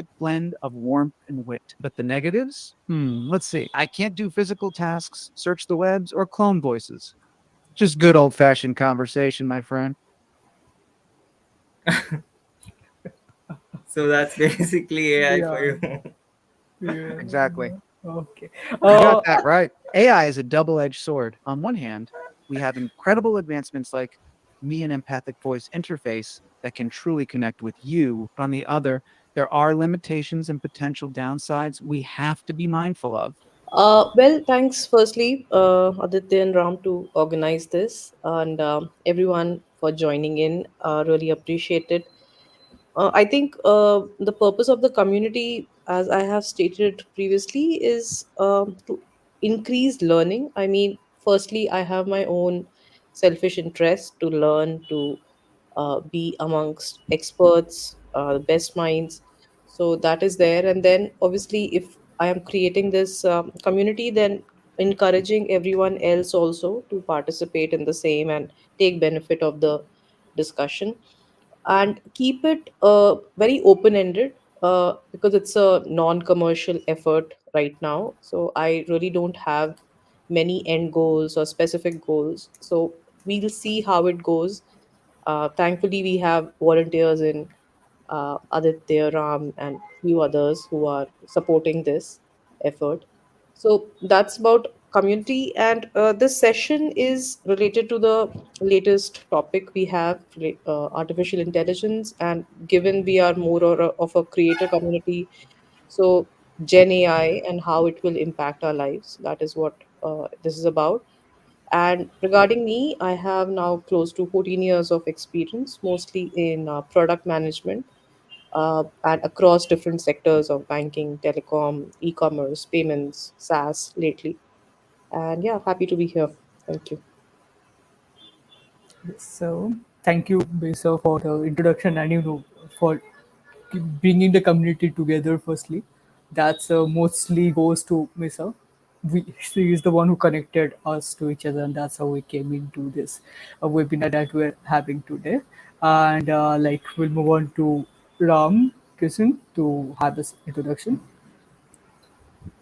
blend of warmth and wit. But the negatives? Let's see. I can't do physical tasks, search the webs, or clone voices. Just good old fashioned conversation, my friend. So that's basically AI for Yeah, you. yeah. Exactly. Okay. You got Uh, that right. AI is a double edged sword. On one hand, we have incredible advancements like me and empathic voice interface that can truly connect with you. But on the other, there are limitations and potential downsides we have to be mindful of. Well, thanks firstly, Aditya and Ram, to organize this, and everyone for joining in. Really appreciate it. I think the purpose of the community, as I have stated previously, is to increase learning. I mean, firstly, I have my own selfish interest to learn, to be amongst experts, the best minds. So that is there. And then, obviously, if I am creating this community, then encouraging everyone else also to participate in the same and take benefit of the discussion, and keep it very open ended, because it's a non commercial effort right now. So I really don't have many end goals or specific goals. So we'll see how it goes. Thankfully, we have volunteers in Aditya, Ram, and few others who are supporting this effort. So that's about community. And this session is related to the latest topic we have, artificial intelligence. And given we are more of a creator community, so Gen AI and how it will impact our lives, that is what this is about. And regarding me, I have now close to 14 years of experience, mostly in product management, and across different sectors of banking, telecom, e-commerce, payments, SaaS lately. And yeah, happy to be here. Thank you. so thank you, Bisa, for the introduction and for bringing the community together. Firstly, that's mostly goes to Misa. She is the one who connected us to each other, and that's how we came into this webinar that we're having today. And like we'll move on to Ram Kishan to have this introduction.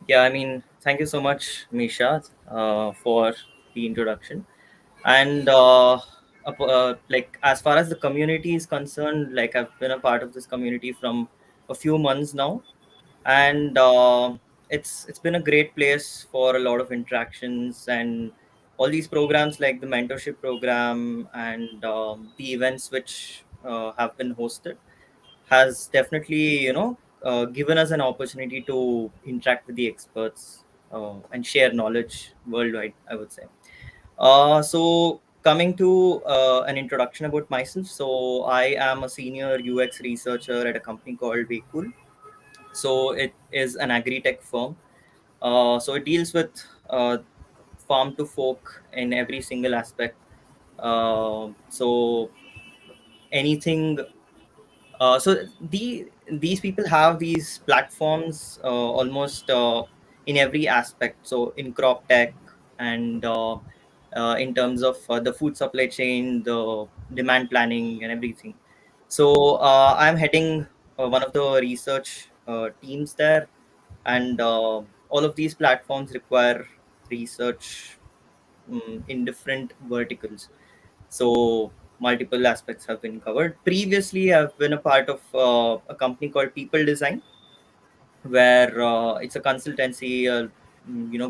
Yeah, I mean, thank you so much, Misha, for the introduction. And like as far as the community is concerned, like I've been a part of this community from a few months now, and it's been a great place for a lot of interactions and all these programs like the mentorship program and the events which have been hosted has definitely given us an opportunity to interact with the experts and share knowledge worldwide, I would say. So coming to an introduction about myself, so I am a senior UX researcher at a company called Vehicle. So it is an agri-tech firm. So it deals with farm to fork in every single aspect. So anything. These people have these platforms almost in every aspect. So in crop tech and in terms of the food supply chain, the demand planning, and everything. So I'm heading one of the research teams there, and all of these platforms require research in different verticals. So multiple aspects have been covered. Previously, I've been a part of a company called People Design, where it's a consultancy.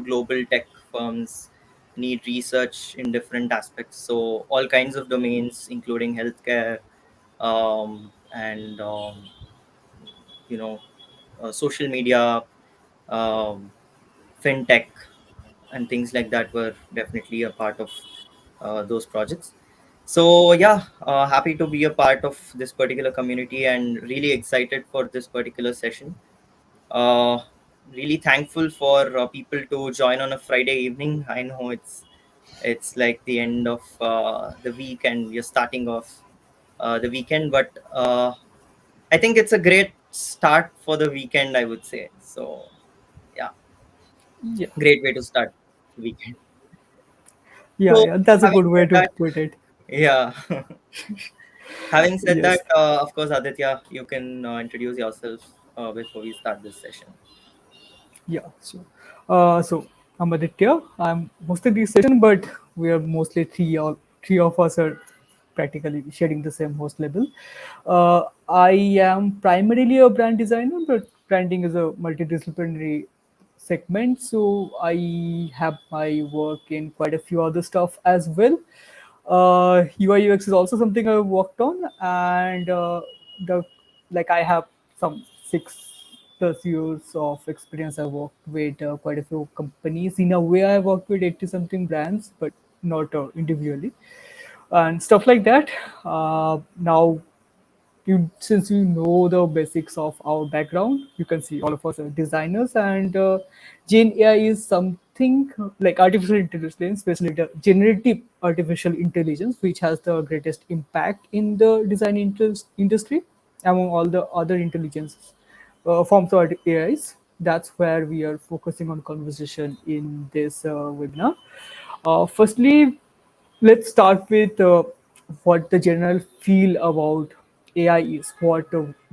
Global tech firms need research in different aspects. So all kinds of domains, including healthcare, and you know, social media, um, fintech, and things like that were definitely a part of those projects. So yeah, happy to be a part of this particular community and really excited for this particular session. Uh, Really thankful for people to join on a Friday evening. I know it's like the end of the week and you're starting off the weekend, but I think it's a great start for the weekend, I would say. So yeah, Yeah, great way to start the weekend. yeah, So yeah. That's a having good way said to that, put it. yeah. Having said that, Yes. of course, Aditya, you can introduce yourself. before we start this session? Yeah, sure. So I'm Aditya. I'm hosting this session, but we are mostly three of us are practically sharing the same host label. I am primarily a brand designer, but branding is a multidisciplinary segment. So I have my work in quite a few other stuff as well. UI UX is also something I've worked on, and the like I have some 6 plus years of experience. I worked with quite a few companies. In a way, I worked with 80 something brands, but not individually and stuff like that. Now since you know the basics of our background, you can see all of us are designers, and Gen AI is something like artificial intelligence, especially the generative artificial intelligence, which has the greatest impact in the design industry among all the other intelligence forms of AIs. That's where we are focusing on conversation in this webinar. Firstly, let's start with what the general feel about AI is, what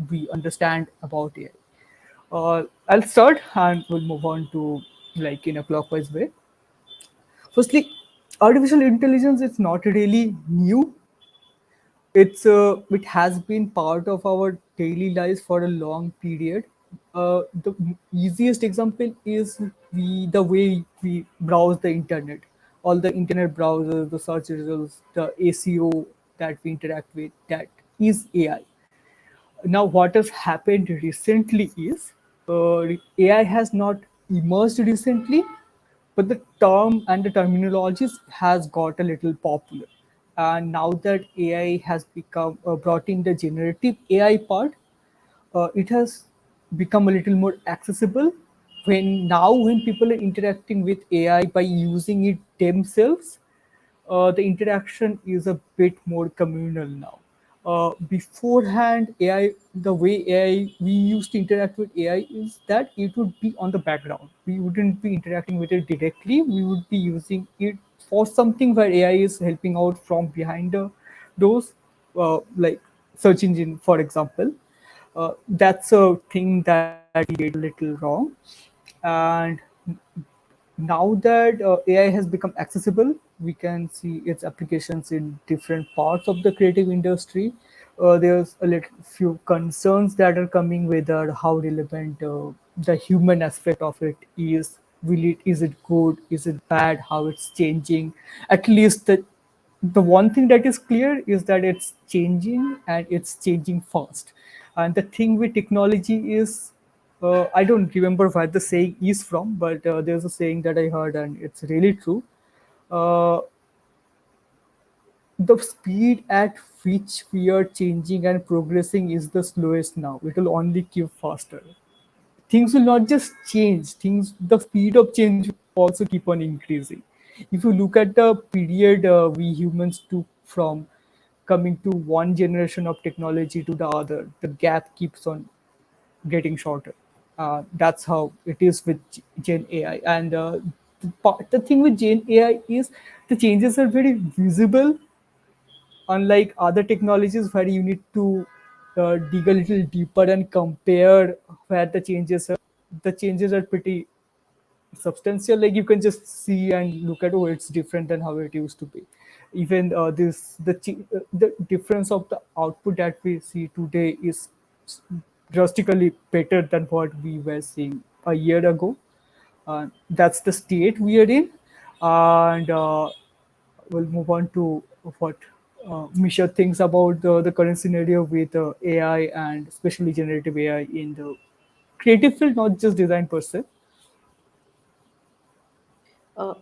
we understand about AI. I'll start and we'll move on to like in a clockwise way. Firstly, artificial intelligence is not really new. It has been part of our daily lives for a long period. The easiest example is the way we browse the internet. All the internet browsers, the search results, the ACO that we interact with, that is AI. Now, what has happened recently is AI has not emerged recently, but the term and the terminologies has got a little popular. And now that AI has become brought in the generative AI part, it has become a little more accessible. When people are interacting with AI by using it themselves, the interaction is a bit more communal now. Beforehand, AI, the way AI we used to interact with AI is that it would be on the background. We wouldn't be interacting with it directly. We would be using it for something where AI is helping out from behind the doors, like search engine, for example. That's a thing that we did a little wrong, and now that AI has become accessible, we can see its applications in different parts of the creative industry. There's a little few concerns that are coming with how relevant the human aspect of it is. Is it good? Is it bad? How it's changing? At least the one thing that is clear is that it's changing and it's changing fast. And the thing with technology is, I don't remember where the saying is from, but there's a saying that I heard and it's really true. Uh, the speed at which we are changing and progressing is the slowest now. It will only keep faster. Things will not just change, things, the speed of change will also keep on increasing. If you look at the period we humans took from coming to one generation of technology to the other, the gap keeps on getting shorter. That's how it is with Gen AI. And the thing with Gen AI is the changes are very visible, unlike other technologies where you need to dig a little deeper and compare where the changes are pretty substantial. Like you can just see and look at, oh, it's different than how it used to be. Even the difference of the output that we see today is drastically better than what we were seeing a year ago. That's the state we are in, and we'll move on to what Misha thinks about the current scenario with AI and especially generative AI in the creative field, not just design per se.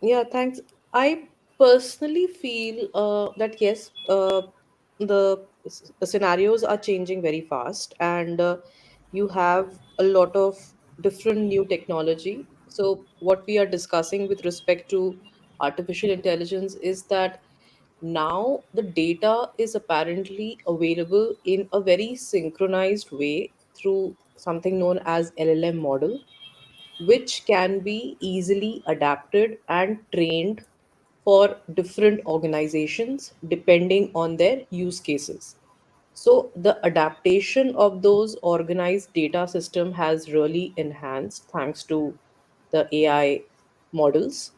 Yeah, thanks. I personally feel that yes, the scenarios are changing very fast, and you have a lot of different new technology. So, what we are discussing with respect to artificial intelligence is that now the data is apparently available in a very synchronized way through something known as LLM model, which can be easily adapted and trained for different organizations depending on their use cases. So the adaptation of those organized data system has really enhanced thanks to the AI models.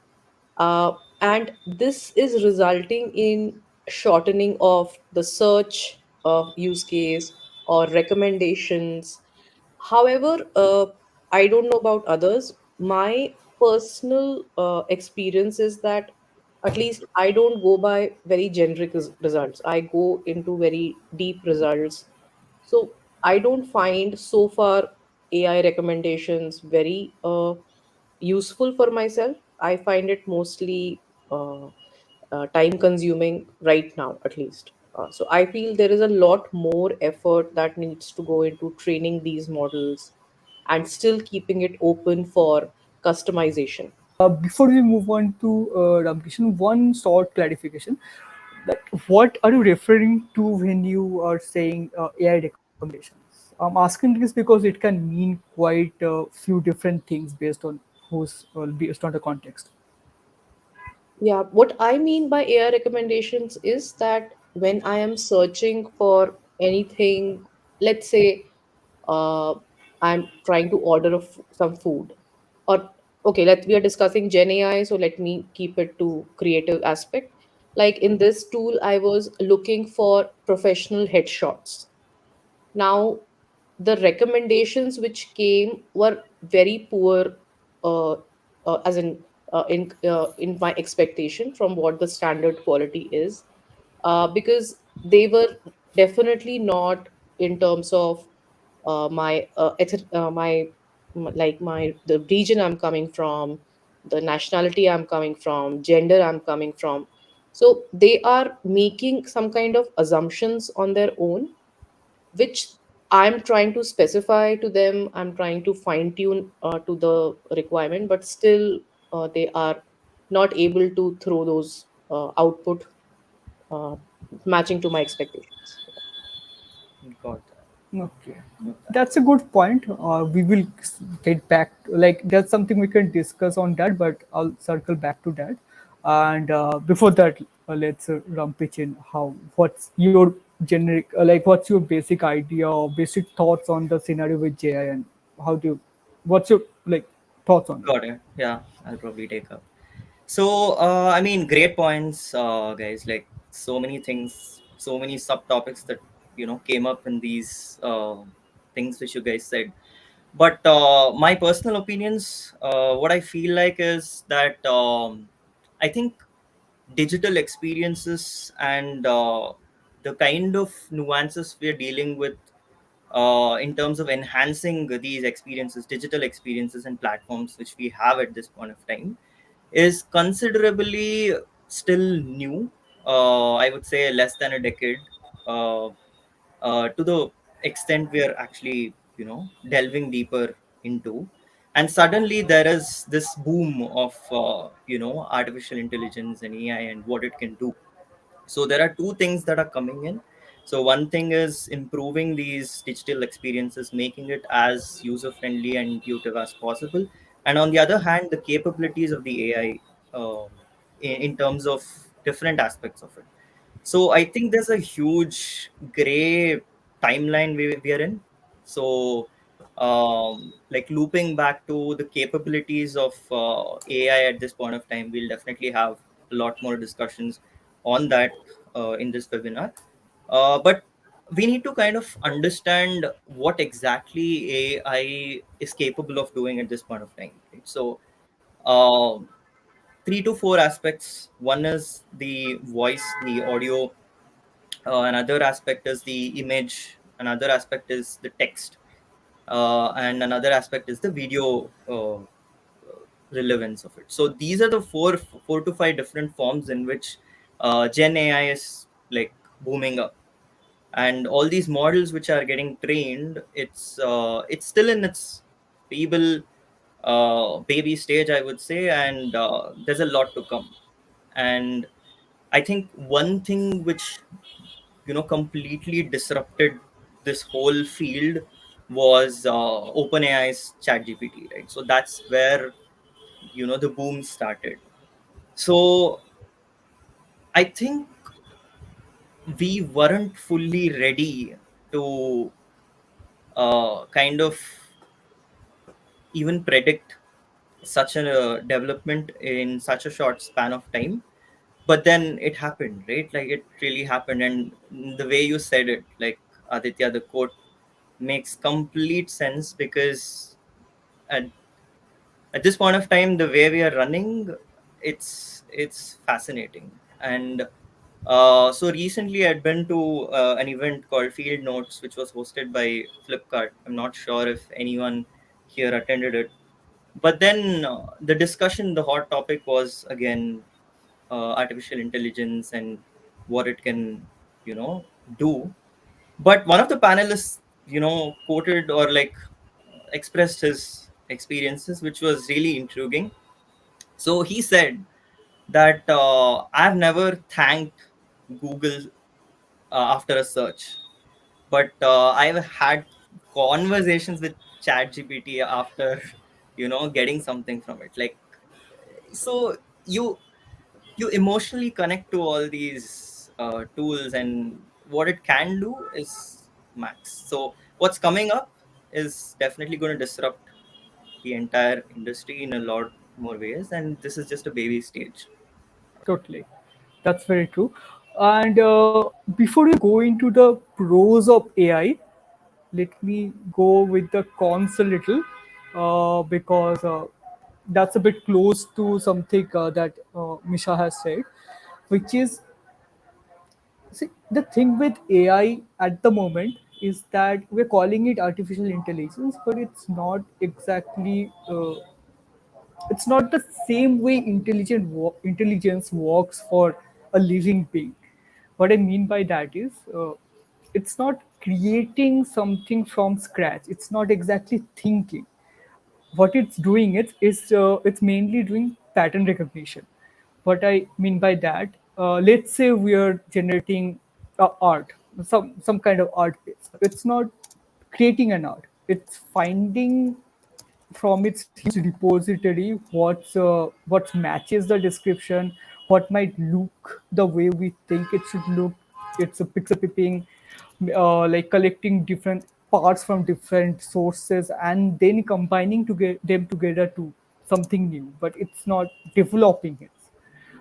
And this is resulting in shortening of the search of use case or recommendations. However, I don't know about others. My personal experience is that at least I don't go by very generic results. I go into very deep results. So I don't find so far AI recommendations very useful for myself. I find it mostly time consuming right now, at least. So I feel there is a lot more effort that needs to go into training these models and still keeping it open for customization. Before we move on to Ramkishan, one short clarification. That what are you referring to when you are saying AI recommendations? I'm asking this because it can mean quite a few different things based on the context. Yeah, what I mean by AI recommendations is that when I am searching for anything, let's say uh, I'm trying to order some food, or okay, we are discussing Gen AI, so let me keep it to creative aspect. Like in this tool, I was looking for professional headshots. Now, the recommendations which came were very poor, uh, as in my expectation from what the standard quality is, because they were definitely not in terms of my the region I'm coming from, the nationality I'm coming from, gender I'm coming from. So they are making some kind of assumptions on their own, which I'm trying to specify to them. I'm trying to fine tune to the requirement, but still they are not able to throw those output uh, matching to my expectations. Got that. Okay, Got that. that's a good point. We will get back like that's something we can discuss on that, but I'll circle back to that. And before that, let's rump pitch in how what's your generic like what's your basic idea or basic thoughts on the scenario with JI and how do you what's your like thoughts on it? Got it. Yeah, I'll probably take up. So, I mean, great points, guys. Like so many things, so many subtopics that came up in these things which you guys said. But my personal opinions, what I feel like is that I think digital experiences and the kind of nuances we're dealing with in terms of enhancing these experiences, digital experiences and platforms which we have at this point of time is considerably still new. I would say less than a decade, uh, to the extent we are actually, delving deeper into. And suddenly there is this boom of, artificial intelligence and AI and what it can do. So there are two things that are coming in. So one thing is improving these digital experiences, making it as user friendly and intuitive as possible, and on the other hand the capabilities of the AI, in terms of different aspects of it. So I think there's a huge gray timeline we are in. So like looping back to the capabilities of AI at this point of time, we'll definitely have a lot more discussions on that in this webinar. But we need to kind of understand what exactly AI is capable of doing at this point of time. Right? So um three to four aspects. One is the voice, the audio. Another aspect is the image. Another aspect is the text. And another aspect is the video relevance of it. So these are the four to five different forms in which Gen AI is like booming up. And all these models which are getting trained, it's still in its feeble baby stage, I would say, and there's a lot to come. And I think one thing which completely disrupted this whole field was OpenAI's ChatGPT, right? So that's where the boom started. So I think we weren't fully ready to kind of even predict such a development in such a short span of time. But then it happened, right? Like it really happened. And the way you said it, like Aditya, the quote makes complete sense, because at, at this point of time, the way we are running, it's fascinating. And so recently I'd been to an event called Field Notes, which was hosted by Flipkart. I'm not sure if anyone here attended it. But then the discussion, the hot topic was again artificial intelligence and what it can, you know, do. But one of the panelists, quoted or like expressed his experiences, which was really intriguing. So he said that I've never thanked Google after a search, but I've had conversations with ChatGPT after, getting something from it. Like, so you emotionally connect to all these tools, and what it can do is max. So what's coming up is definitely going to disrupt the entire industry in a lot more ways, and this is just a baby stage. Totally. That's very true. And before you go into the pros of AI, let me go with the cons a little, because that's a bit close to something that Misha has said, which is, see, the thing with AI at the moment is that we're calling it artificial intelligence, but it's not the same way intelligence works for a living being. What I mean by that is, it's not creating something from scratch. It's not exactly thinking. What it's doing it's mainly doing pattern recognition. What I mean by that, let's say we are generating art, some kind of art piece. It's not creating an art. It's finding from its huge repository what matches the description, what might look the way we think it should look. It's a pixel pipping, like collecting different parts from different sources and then combining to get them together to something new, but it's not developing it.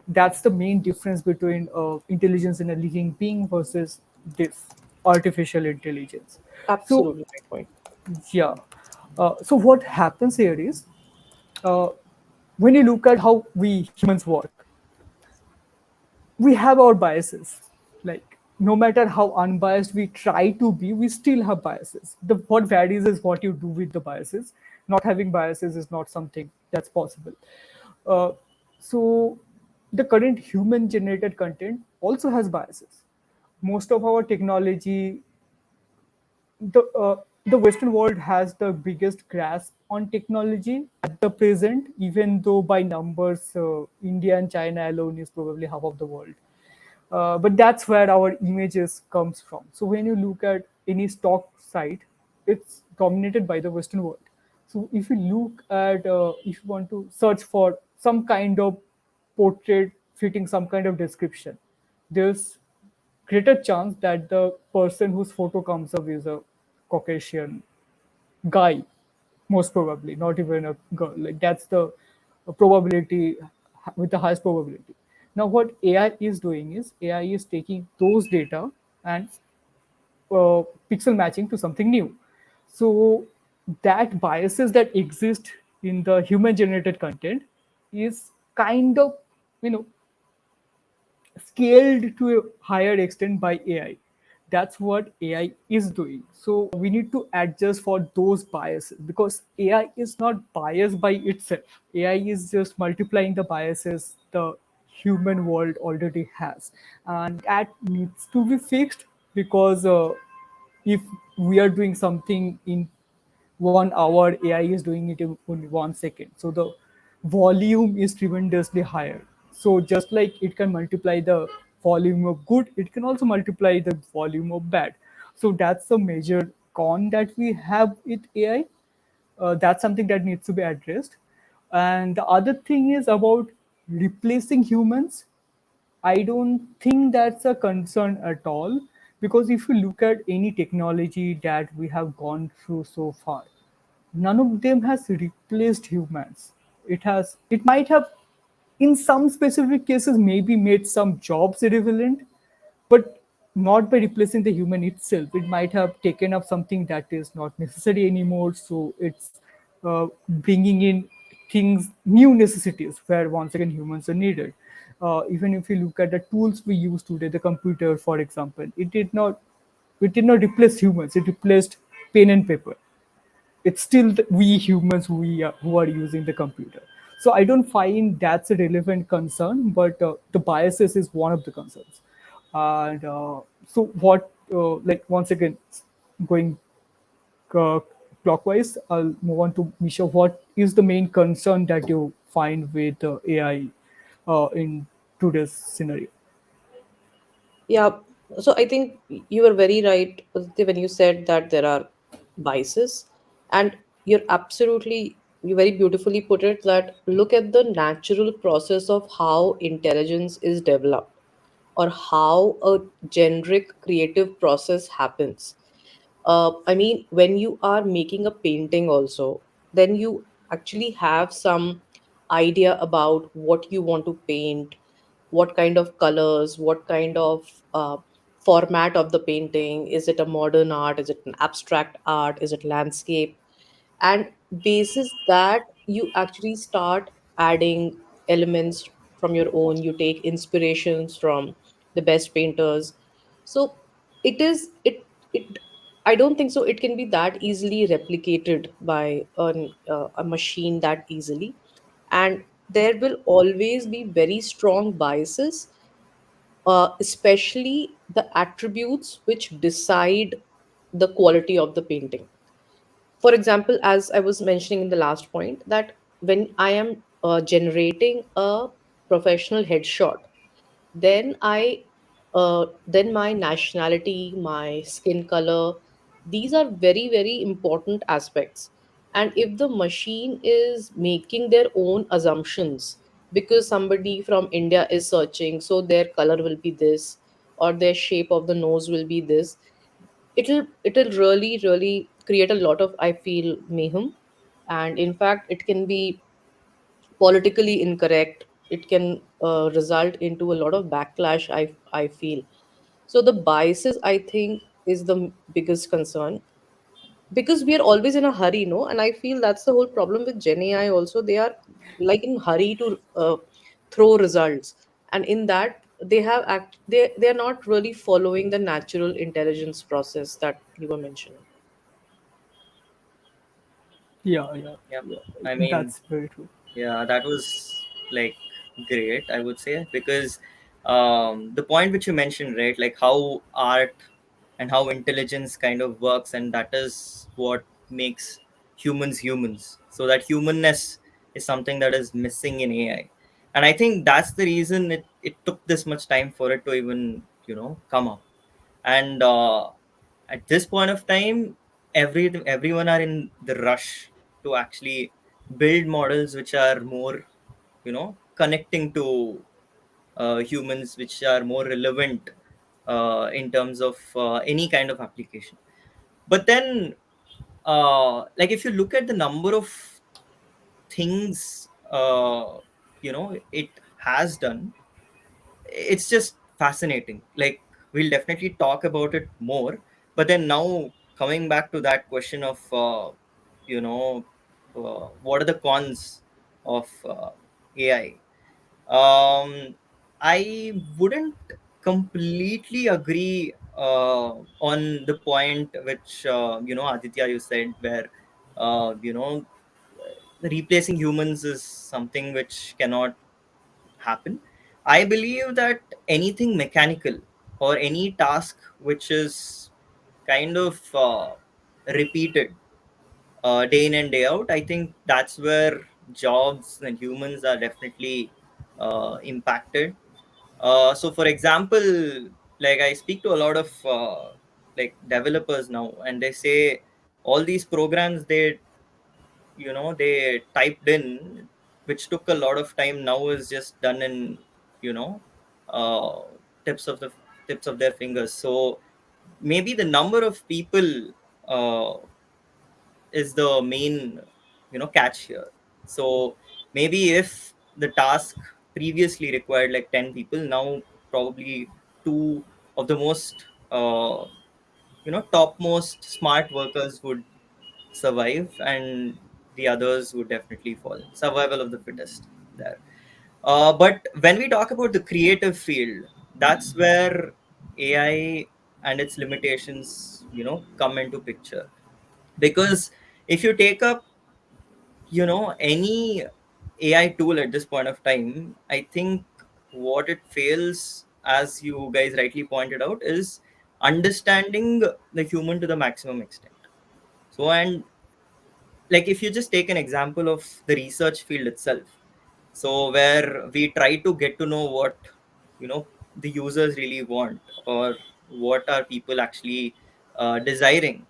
That's the main difference between intelligence in a living being versus this artificial intelligence. So Absolutely right point. yeah. So what happens here is, uh, when you look at how we humans work, we have our biases. Like, no matter how unbiased we try to be, we still have biases. What varies is what you do with the biases. Not having biases is not something that's possible. Uh, so the current human generated content also has biases. Most of our technology, the Western world has the biggest grasp on technology at the present, even though by numbers, India and China alone is probably half of the world. But that's where our images comes from. So when you look at any stock site, it's dominated by the Western world. So if you look at, if you want to search for some kind of portrait fitting some kind of description, there's greater chance that the person whose photo comes up is a Caucasian guy, most probably, not even a girl. Like, that's the probability with the highest probability. Now, what AI is doing is AI is taking those data and pixel matching to something new. So that biases that exist in the human generated content is kind of, you know, scaled to a higher extent by AI. That's what AI is doing. So we need to adjust for those biases, because AI is not biased by itself. AI is just multiplying the biases the human world already has. And that needs to be fixed, because if we are doing something in 1 hour, AI is doing it in only 1 second. So the volume is tremendously higher. So just like it can multiply the volume of good, it can also multiply the volume of bad. So that's the major con that we have with AI. That's something that needs to be addressed. And the other thing is about replacing humans. I don't think that's a concern at all, because if you look at any technology that we have gone through so far, none of them has replaced humans. It might have, in some specific cases, maybe made some jobs irrelevant, but not by replacing the human itself. It might have taken up something that is not necessary anymore. So it's bringing in things, new necessities, where once again humans are needed. Even if you look at the tools we use today, the computer, for example, it did not replace humans. It replaced pen and paper. It's still we humans who are using the computer. So I don't find that's a relevant concern, but the biases is one of the concerns. And so what, like, once again, going uh, clockwise, I'll move on to Misha. What is the main concern that you find with AI in today's scenario? Yeah, so I think you were very right, Aditya, when you said that there are biases, and you very beautifully put it that look at the natural process of how intelligence is developed, or how a generic creative process happens. I mean, when you are making a painting, also, then you actually have some idea about what you want to paint, what kind of colors, what kind of format of the painting. Is it a modern art? Is it an abstract art? Is it landscape? And basis that, you actually start adding elements from your own. You take inspirations from the best painters. So it I don't think so it can be that easily replicated by a machine that easily. And there will always be very strong biases, especially the attributes which decide the quality of the painting. For example, as I was mentioning in the last point, that when I am generating a professional headshot, then then my nationality, my skin color, these are very very important aspects. And if the machine is making their own assumptions, because somebody from India is searching, so their color will be this, or their shape of the nose will be this, it'll really really create a lot of, I feel, mayhem. And in fact, it can be politically incorrect. It can result into a lot of backlash, I feel. So the biases, I think, is the biggest concern, because we are always in a hurry, no? And I feel that's the whole problem with Gen AI also. They are like in hurry to throw results, and in that they are not really following the natural intelligence process that you were mentioning. Yeah, yeah, Yeah, yeah. I mean, That's very true. yeah, that was like great, I would say, because the point which you mentioned, right, like how art and how intelligence kind of works, and that is what makes humans humans. So that humanness is something that is missing in AI. And I think that's the reason it took this much time for it to even, come up. And at this point of time, everyone are in the rush to actually build models which are more, connecting to humans, which are more relevant in terms of any kind of application. But then, like if you look at the number of things, it has done, it's just fascinating. Like, we'll definitely talk about it more. But then now, coming back to that question of you know what are the cons of AI. I wouldn't completely agree on the point which Aditya, you said, where uh, you know replacing humans is something which cannot happen. I believe that anything mechanical or any task which is kind of repeated day in and day out, I think that's where jobs and humans are definitely impacted. So, for example, like I speak to a lot of like developers now, and they say all these programs they typed in, which took a lot of time, now is just done in you know uh, tips of the tips of their fingers. So maybe the number of people uh, is the main catch here. So maybe if the task previously required like 10 people, now probably two of the most topmost smart workers would survive, and the others would definitely fall. Survival of the fittest there. But when we talk about the creative field, that's where AI and its limitations come into picture. Because if you take up any AI tool at this point of time, I think what it fails, as you guys rightly pointed out, is understanding the human to the maximum extent. So, and like if you just take an example of the research field itself, so where we try to get to know what the users really want, or what are people actually desiring,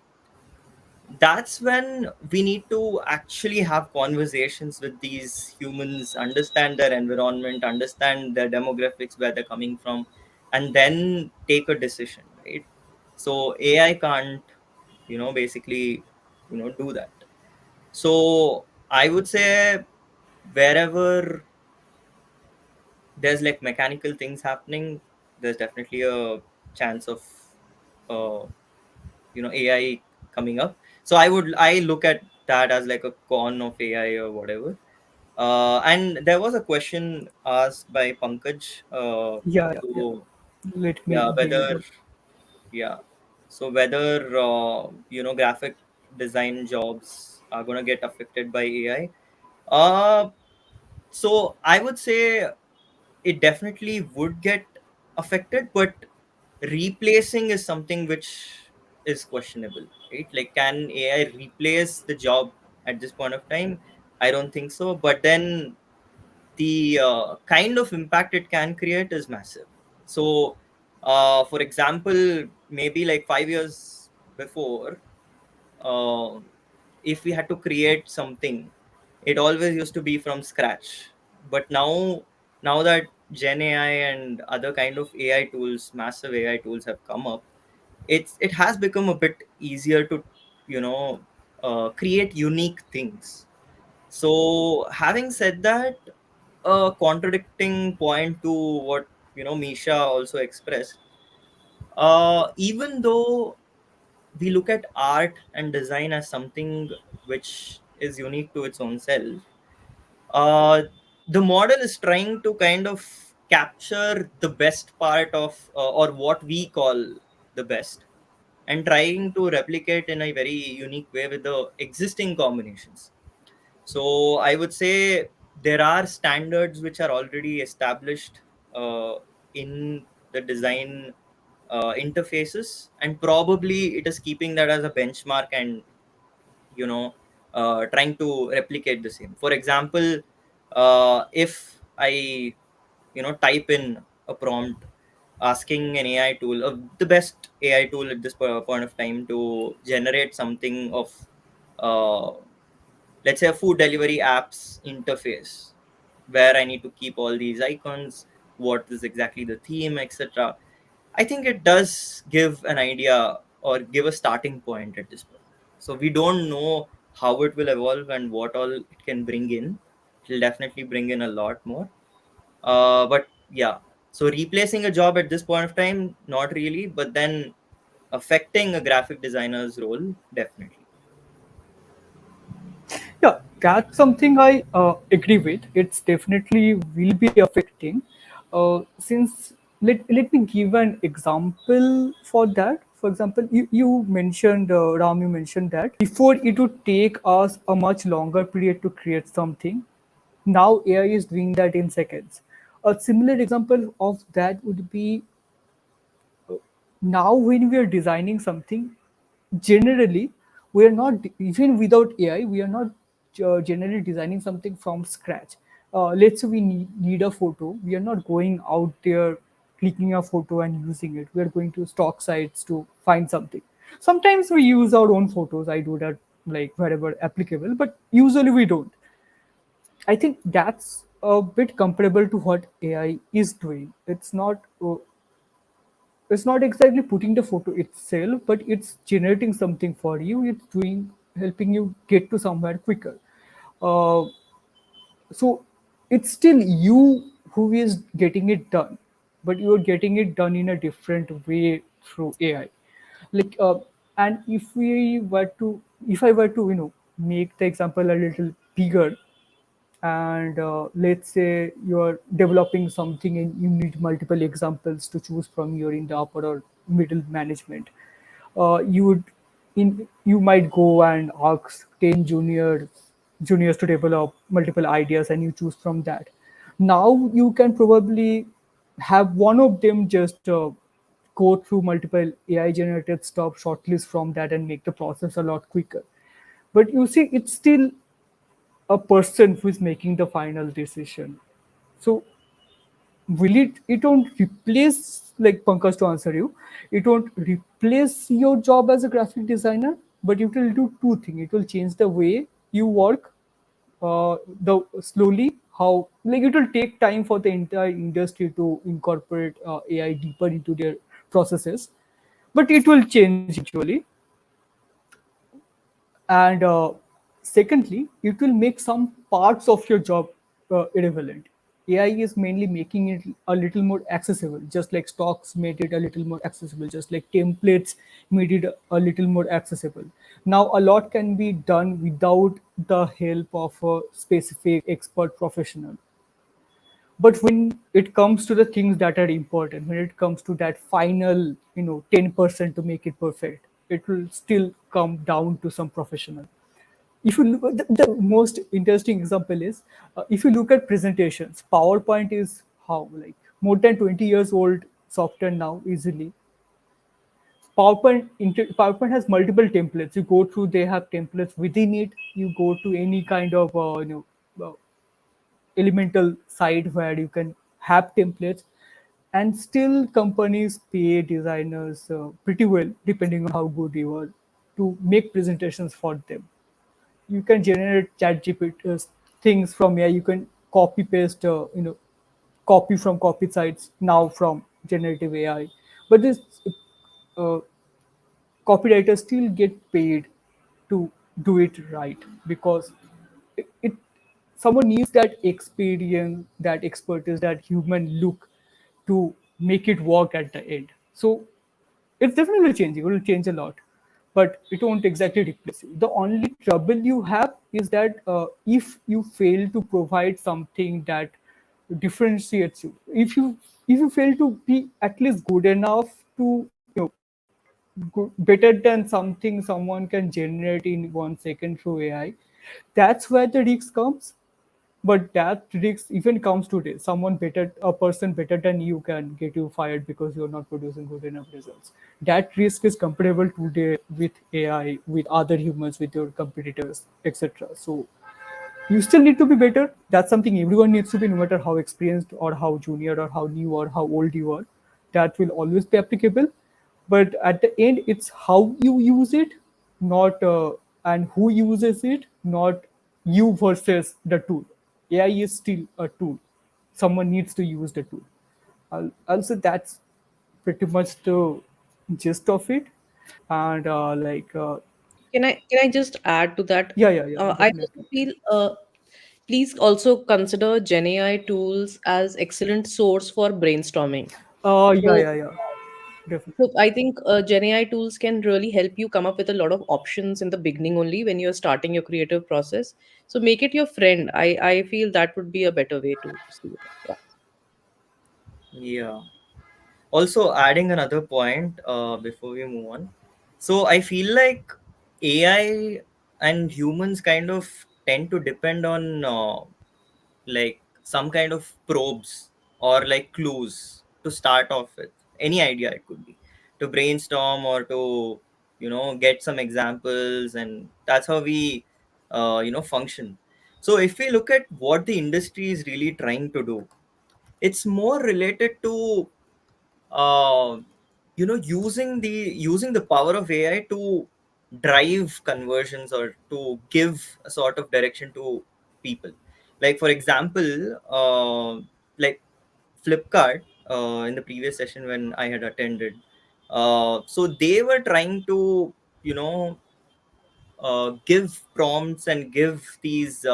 that's when we need to actually have conversations with these humans, understand their environment, understand their demographics, where they're coming from, and then take a decision, right? So AI can't basically do that. So I would say wherever there's like mechanical things happening, there's definitely a chance of uh, AI coming up. So I look at that as like a con of AI or whatever. And there was a question asked by Pankaj. Yeah, yeah, yeah. So Let me yeah, bring it whether up. yeah, so whether graphic design jobs are gonna get affected by AI. So I would say it definitely would get affected, but replacing is something which is questionable, right? Like, can AI replace the job at this point of time? I don't think so. But then the kind of impact it can create is massive. So, for example, maybe like 5 years before, uh, if we had to create something, it always used to be from scratch. But now that Gen AI and other kind of AI tools, massive AI tools have come up, it has become a bit easier to you know create unique things. So having said that, a contradicting point to what Misha also expressed, even though we look at art and design as something which is unique to its own self, uh, the model is trying to kind of capture the best part of, or what we call the best, and trying to replicate in a very unique way with the existing combinations. So I would say there are standards which are already established in the design interfaces, and probably it is keeping that as a benchmark, and you know trying to replicate the same. For example, if I type in a prompt asking an AI tool, the best AI tool at this point of time, to generate something of uh, let's say a food delivery app's interface, where I need to keep all these icons, what is exactly the theme, etc. I think it does give an idea or give a starting point at this point. So we don't know how it will evolve and what all it can bring in. It will definitely bring in a lot more. But yeah, so replacing a job at this point of time, not really, but then affecting a graphic designer's role, definitely. Yeah, that's something I agree with. It's definitely will be affecting. Since let me give an example for that. For example, you mentioned, Ram, you mentioned that before it would take us a much longer period to create something. Now AI is doing that in seconds. A similar example of that would be, now when we are designing something, generally we are not, even without AI we are not generally designing something from scratch. Let's say we need a photo, we are not going out there clicking a photo and using it. We are going to stock sites to find something. Sometimes we use our own photos, I do that like wherever applicable, but usually we don't. I think that's a bit comparable to what AI is doing. It's not exactly putting the photo itself, but it's generating something for you. It's doing helping you get to somewhere quicker. Uh, so it's still you who is getting it done, but you are getting it done in a different way through AI. Like, and if I were to, make the example a little bigger, and let's say you're developing something and you need multiple examples to choose from, you're in the upper or middle management, you would in you might go and ask 10 juniors to develop multiple ideas, and you choose from that. Now you can probably have one of them just go through multiple AI generated stuff, shortlist from that, and make the process a lot quicker. But you see, it's still a person who is making the final decision. So will it won't replace, like Pankaj, to answer you, it won't replace your job as a graphic designer, but it will do two things. It will change the way you work, the slowly how, like, it will take time for the entire industry to incorporate AI deeper into their processes, but it will change eventually. And secondly, it will make some parts of your job irrelevant. AI is mainly making it a little more accessible, just like stocks made it a little more accessible, just like templates made it a little more accessible. Now a lot can be done without the help of a specific expert professional. But when it comes to the things that are important, when it comes to that final, 10% to make it perfect, it will still come down to some professional. If you look at the most interesting example is, if you look at presentations, PowerPoint is how, like, more than 20 years old software now easily. PowerPoint has multiple templates. You go through, they have templates within it. You go to any kind of elemental site where you can have templates, and still companies pay designers pretty well, depending on how good you are, to make presentations for them. You can generate chat GPT things from here. You can copy paste, copy from copy sites now from generative AI. But this uh, copywriters still get paid to do it right, because it someone needs that experience, that expertise, that human look to make it work at the end. So it's definitely changing. It will change a lot, but it won't exactly replace you. The only trouble you have is that if you fail to provide something that differentiates you, if you fail to be at least good enough to, better than something someone can generate in 1 second through AI, that's where the risk comes. But that risk even comes today. Someone better, a person better than you can get you fired because you're not producing good enough results. That risk is comparable today with AI, with other humans, with your competitors, etc. So you still need to be better. That's something everyone needs to be, no matter how experienced or how junior or how new or how old you are. That will always be applicable. But at the end, it's how you use it, not and who uses it, not you versus the tool. AI is still a tool. Someone needs to use the tool. I'll say that's pretty much the gist of it. And Can I just add to that? yeah, I also definitely. feel please also consider Gen AI tools as excellent source for brainstorming. Yeah, So, yeah, yeah, definitely. so I think Gen AI tools can really help you come up with a lot of options in the beginning only when you're starting your creative process. So make it your friend. I feel that would be a better way to see it. Yeah. Yeah. Also, adding another point before we move on. So I feel like AI and humans kind of tend to depend on like some kind of probes or like clues to start off with. Any idea it could be, to brainstorm or to get some examples, and that's how we function. So if we look at what the industry is really trying to do, it's more related to uh, using the power of AI to drive conversions or to give a sort of direction to people. Like for example, like Flipkart, in the previous session when I had attended, so they were trying to, you know, give prompts and give these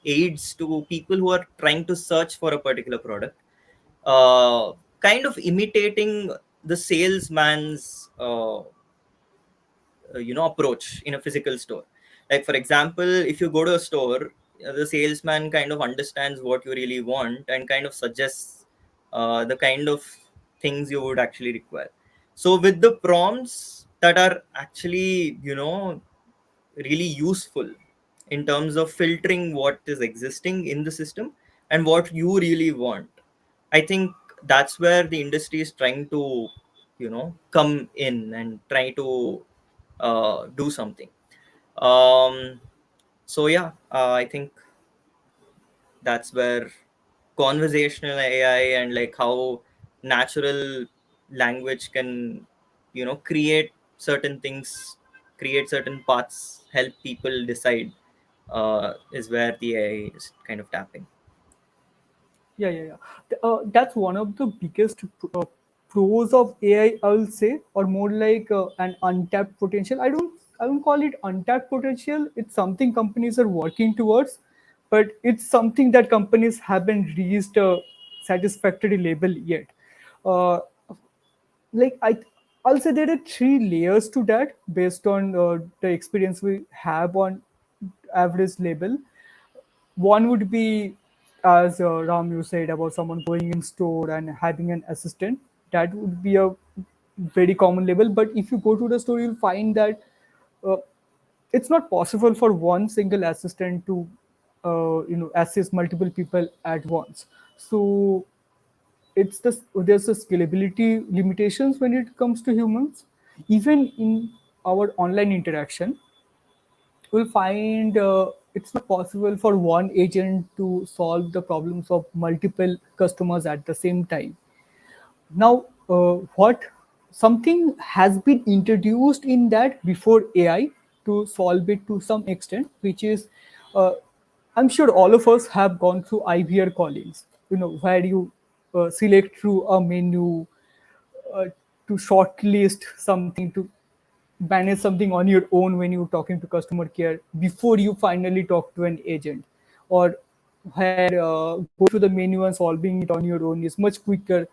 aids to people who are trying to search for a particular product, kind of imitating the salesman's approach in a physical store. Like for example, if you go to a store, the salesman kind of understands what you really want and kind of suggests the kind of things you would actually require. So with the prompts that are actually, really useful in terms of filtering what is existing in the system and what you really want, I think that's where the industry is trying to, come in and try to do something. So yeah, I think that's where conversational AI and like how natural language can, create certain things, create certain paths, help people decide, is where the AI is kind of tapping. Yeah. That's one of the biggest pros of AI, I will say, or more like an untapped potential. I don't call it untapped potential. It's something companies are working towards, but it's something that companies haven't reached a satisfactory level yet. Uh, like I'll say there are three layers to that based on the experience we have on average level. One would be, as Ram you said, about someone going in store and having an assistant. That would be a very common level. But if you go to the store, you'll find that uh, it's not possible for one single assistant to assist multiple people at once. So there's a scalability limitations when it comes to humans. Even in our online interaction, you'll find it's not possible for one agent to solve the problems of multiple customers at the same time. Now, what something has been introduced in that before AI to solve it to some extent, which is, uh, I'm sure all of us have gone through IVR callings, where you select through a menu uh, to shortlist something, to manage something on your own when you're talking to customer care before you finally talk to an agent, or where going through the menu and solving it on your own is much quicker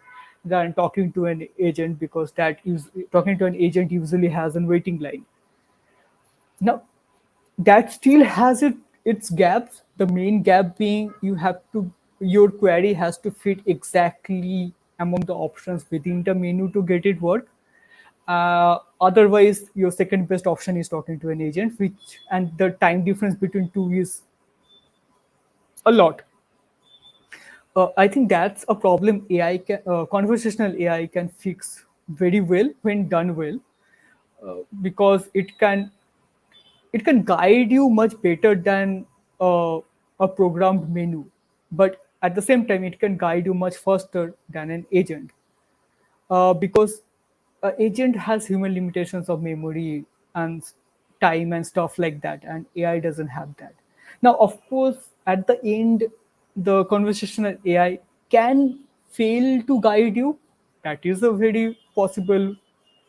than talking to an agent, because talking to an agent usually has a waiting line. Now, that still has its gaps. The main gap being your query has to fit exactly among the options within the menu to get it work. Otherwise, your second best option is talking to an agent, which and the time difference between two is a lot. I think that's a problem conversational AI can fix very well when done well, because it can guide you much better than uh, a programmed menu, but at the same time it can guide you much faster than an agent, because agent has human limitations of memory and time and stuff like that, and AI doesn't have that. Now, of course, at the end, the conversational AI can fail to guide you. That is a very possible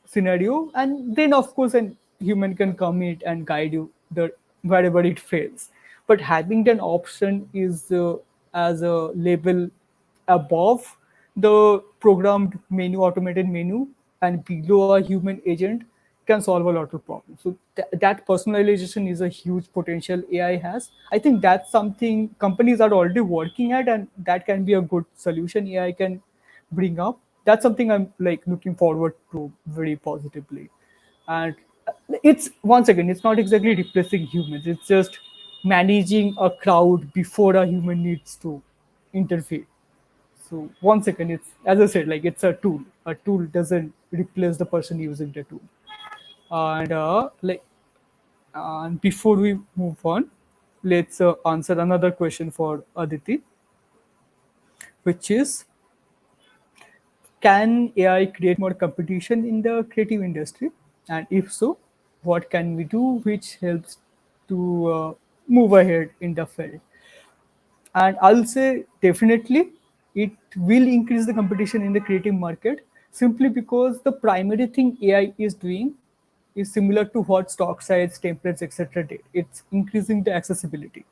scenario, and then of course a human can come in and guide you the wherever it fails. But having an option is as a label above the programmed menu, automated menu, and below a human agent, can solve a lot of problems. So that personalization is a huge potential AI has. I think that's something companies are already working at, and that can be a good solution AI can bring up. That's something I'm like looking forward to very positively. And it's, once again, it's not exactly replacing humans. It's just managing a crowd before a human needs to interfere. So once again, it's, as I said, like it's a tool. A tool doesn't replace the person using the tool. And and before we move on, let's answer another question for Aditi, which is, can AI create more competition in the creative industry? And if so, what can we do which helps to move ahead in the field? And I'll say definitely it will increase the competition in the creative market, simply because the primary thing AI is doing is similar to what stock sites, templates, etc. did. It's increasing the accessibility.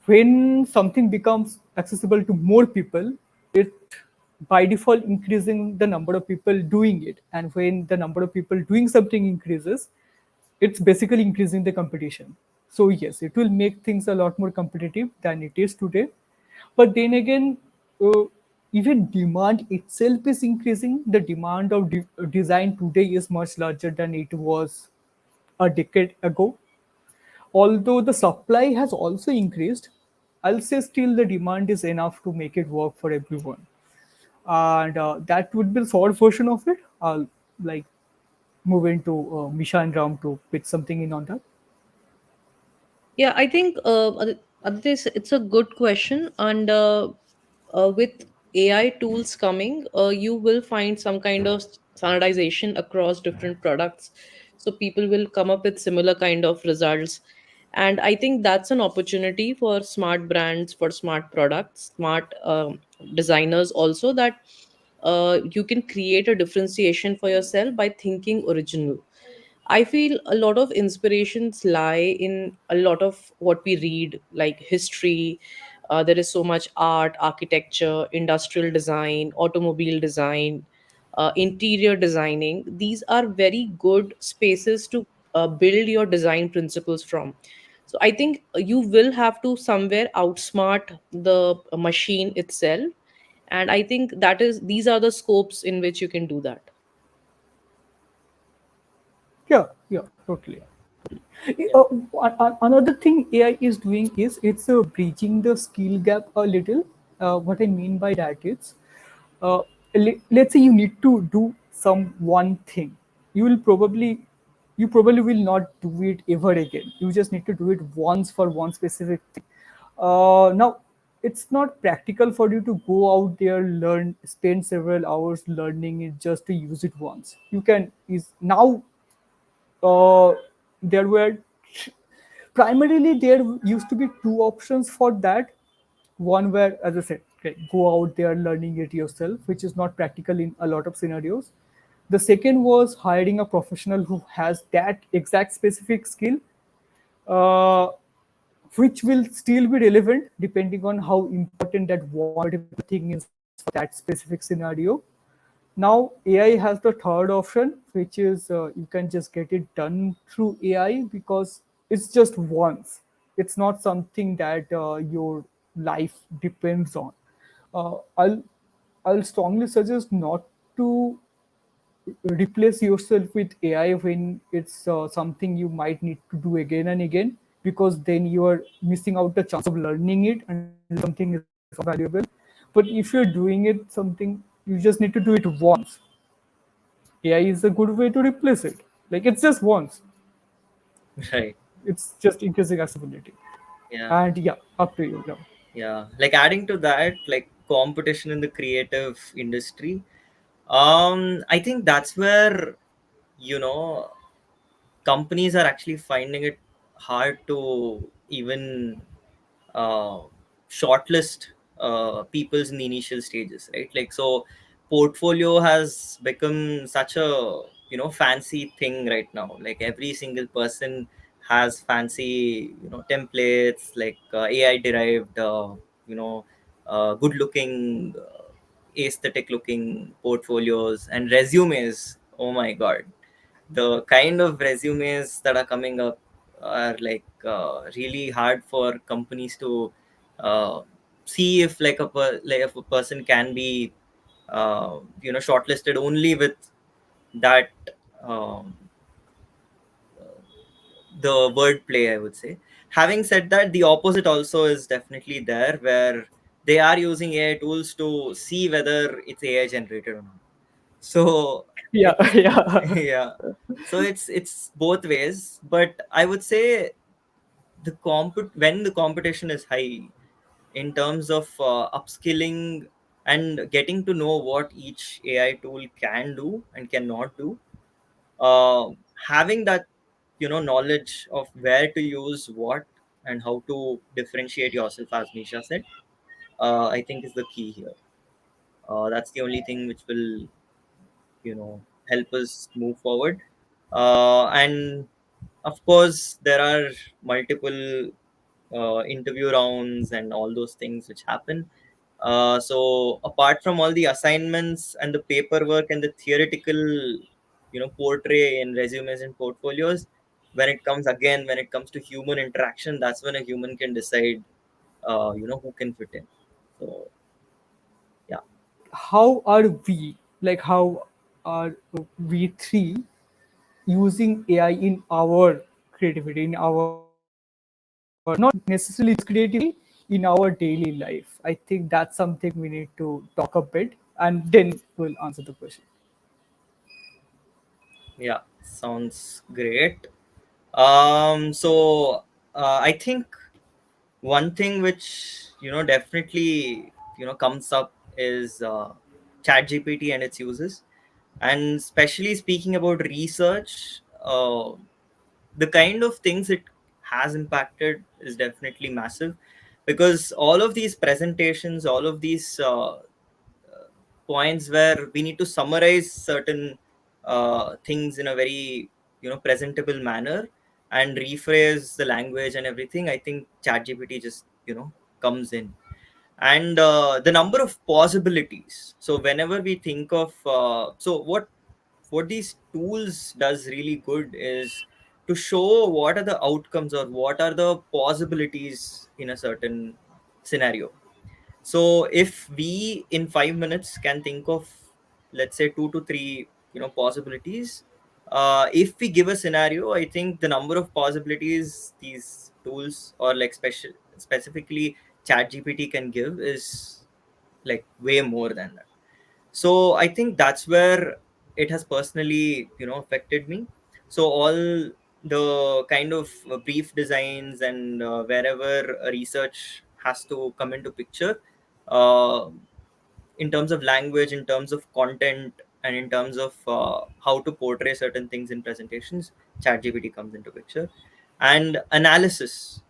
When something becomes accessible to more people, it by default increasing the number of people doing it. And when the number of people doing something increases, it's basically increasing the competition. So yes, it will make things a lot more competitive than it is today. But then again, uh, even demand itself is increasing. The demand of design today is much larger than it was a decade ago. Although the supply has also increased, I'll say still the demand is enough to make it work for everyone. And that would be the short version of it. I'll like move into Misha and Ram to pitch something in on that. Yeah, I think Aditya, it's a good question, and with AI tools coming, you will find some kind of standardization across different products, so people will come up with similar kind of results, and I think that's an opportunity for smart brands, for smart products, smart designers also, that you can create a differentiation for yourself by thinking original. I feel a lot of inspirations lie in a lot of what we read, like history. There is so much art, architecture, industrial design, automobile design, interior designing. These are very good spaces to build your design principles from. So I think you will have to somewhere outsmart the machine itself. And I think that is these are the scopes in which you can do that. Yeah, yeah, totally. Uh, Another thing AI is doing is it's bridging the skill gap a little. What I mean by that is, uh, let's say you need to do some one thing. You will probably you probably will not do it ever again. You just need to do it once for one specific thing. Now, it's not practical for you to go out there, learn, spend several hours learning it just to use it once. You can is now there were primarily there used to be two options for that. One where, as I said, okay, go out there learning it yourself, which is not practical in a lot of scenarios. The second was hiring a professional who has that exact specific skill, uh, which will still be relevant depending on how important that one particular thing is for that specific scenario. Now AI has the third option, which is you can just get it done through AI because it's just once. It's not something that your life depends on. Uh, I'll I'll strongly suggest not to replace yourself with AI when it's something you might need to do again and again, because then you are missing out the chance of learning it and something is valuable. But if you're doing it something, you just need to do it once. AI is a good way to replace it. Like it's just once. Right. It's just increasing accessibility. Yeah. And yeah, up to you. Now. Yeah. Like adding to that, like competition in the creative industry. I think that's where, you know, companies are actually finding it hard to even uh, shortlist people's in the initial stages, right? Like, so portfolio has become such a, you know, fancy thing right now. Like every single person has fancy, you know, templates, like AI derived, you know, good looking, aesthetic looking portfolios and resumes. Oh my god, the kind of resumes that are coming up are like really hard for companies to uh, see if like like if a person can be you know, shortlisted only with that, um, the wordplay, I would say. Having said that, the opposite also is definitely there, where they are using AI tools to see whether it's AI generated or not. So Yeah, it's yeah. yeah, so it's both ways, but I would say when the competition is high in terms of upskilling and getting to know what each AI tool can do and cannot do, uh, having that, you know, knowledge of where to use what and how to differentiate yourself, as Misha said, I think is the key here. That's the only thing which will, help us move forward. And of course, there are multiple interview rounds and all those things which happen. So apart from all the assignments and the paperwork and the theoretical, portray in resumes and portfolios, when it comes to human interaction, that's when a human can decide, who can fit in. So yeah. How are we, like, how are we three using AI in our creativity, in our not necessarily just creativity, in our daily life? I think that's something we need to talk a bit, and then we'll answer the question. Yeah, sounds great. So I think one thing which definitely comes up is chat gpt and its uses, and especially speaking about research, the kind of things it has impacted is definitely massive, because all of these presentations, all of these points where we need to summarize certain things in a very presentable manner and rephrase the language and everything, I think ChatGPT just comes in. And the number of possibilities, so whenever we think of so what these tools does really good is to show what are the outcomes or what are the possibilities in a certain scenario. So if we in 5 minutes can think of, let's say, two to three possibilities, if we give a scenario, I think the number of possibilities these tools, or like specifically chat gpt can give, is like way more than that. So I think that's where it has personally affected me. So all the kind of brief designs and wherever research has to come into picture, uh, in terms of language, in terms of content, and in terms of how to portray certain things in presentations, ChatGPT comes into picture. And analysis.